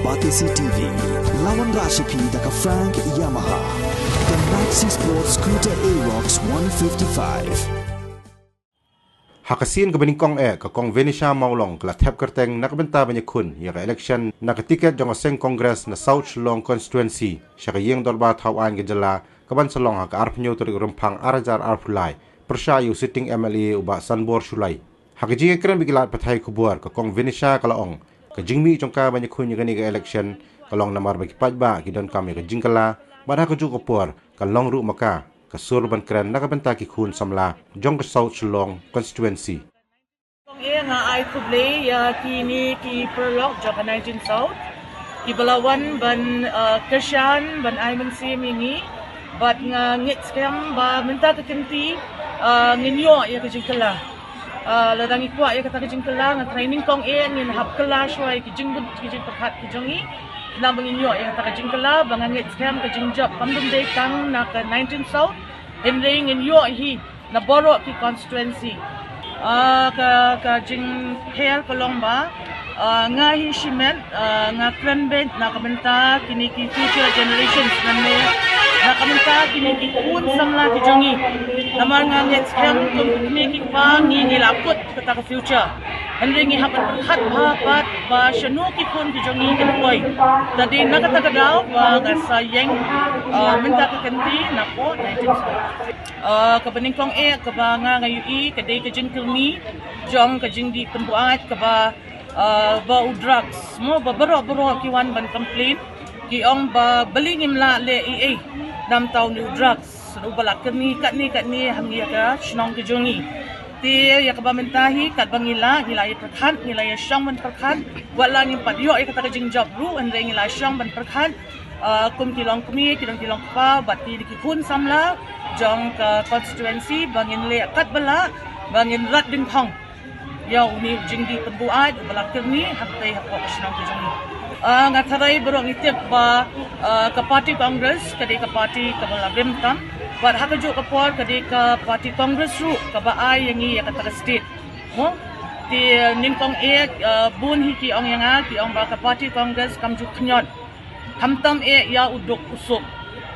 Batisi TV, lawan Rashipi daka Frank Yamaha, dan Maxi Sports Scooter Aerox 155. Hakasin ke beningkong ke kong Venetia Maulong kelat tap kerteng nak benta banyak kun ya ke election nak tiket jong aseng kongres na South Shillong constituency syaka yeng dolba thawan ke jela kaban selong hak arp nyu tur rumpang arajar arpulai persya yu sitting MLA uba Sanbor Sulai hak jinge kren bigilat pathai kubuar ke kong Venetia kalaong ke jingmi jongka banyak kun ya ke election kalong namar bagi pajba ki don kami ke jingkala badha ke ju kopor kalong ru maka kasur ban kren nak benta ki khun samla jong ke South Shillong constituency kong nga ai kuble ya kini ki perlok jong 19 South ki balawan ban keshan ban ai mensi mini bat nga ngit skam ba minta ke kenti nginyo ya ke jingkala ladang ikwa ya kata ke jingkala nga training kong ngin hap kala shwai ki jingbut ki jing pakhat ki jongi na banginyo yang tak jingkala bangangit scam ke jingjap pandum day kang na ke 19 South hinding inyo hi na borok ki constituency ka jing hel kolomba nga hi shimen nga krenbent na kamenta kini ki future generations na kamenta kini ki kun samla ki jongi namar nga ngit scam kini ki pa ngi nilaput ka future hinding hapat khat hapat ba shanu ki kun ki jongi ki koi tadi nakatagadaw ba sa yeng minta ka kanti na po 19 kabaning kong ka ba nga ngayon kadai ka jing kilmi jong ka jing di pembuat ka ba u drugs mo ba baro ki wan ban complain ki ong ba beli nimla le nam taw new drugs ru balak ni kat ni hangi ka shnong ki jongi ti ya ka bamentahi kat bangila ngilay perkhan ngilay syang ban perkhan wala ni padyo ay kata jing job ru and then ngilay syang ban perkhan kum kilong kumi kilong pa bati dikipun samla jong ka constituency bangin le kat bala bangin rat ding thong yaw ni jing di pembuat balak ni hatai hakok syang ki jongi ngatharai borong itip ba ka party congress kadi ka party ka bala bimtam but hakajo kapor kadi ka party congress ru ka baay yang ya kata state mo ti ningkong bun hi ki ong yanga ki ong ba ka party congress kamju khnyot hamtam ya uduk usuk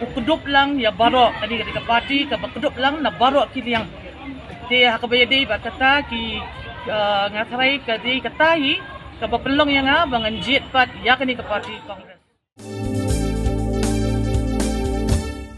ukudup lang ya baro kadi ka party ka bakudup lang na baro ki liang ti hakabayadi ba kata ki ngatharai kadi katahi ka bapelong yanga bangan jit pat ya kani ka party congress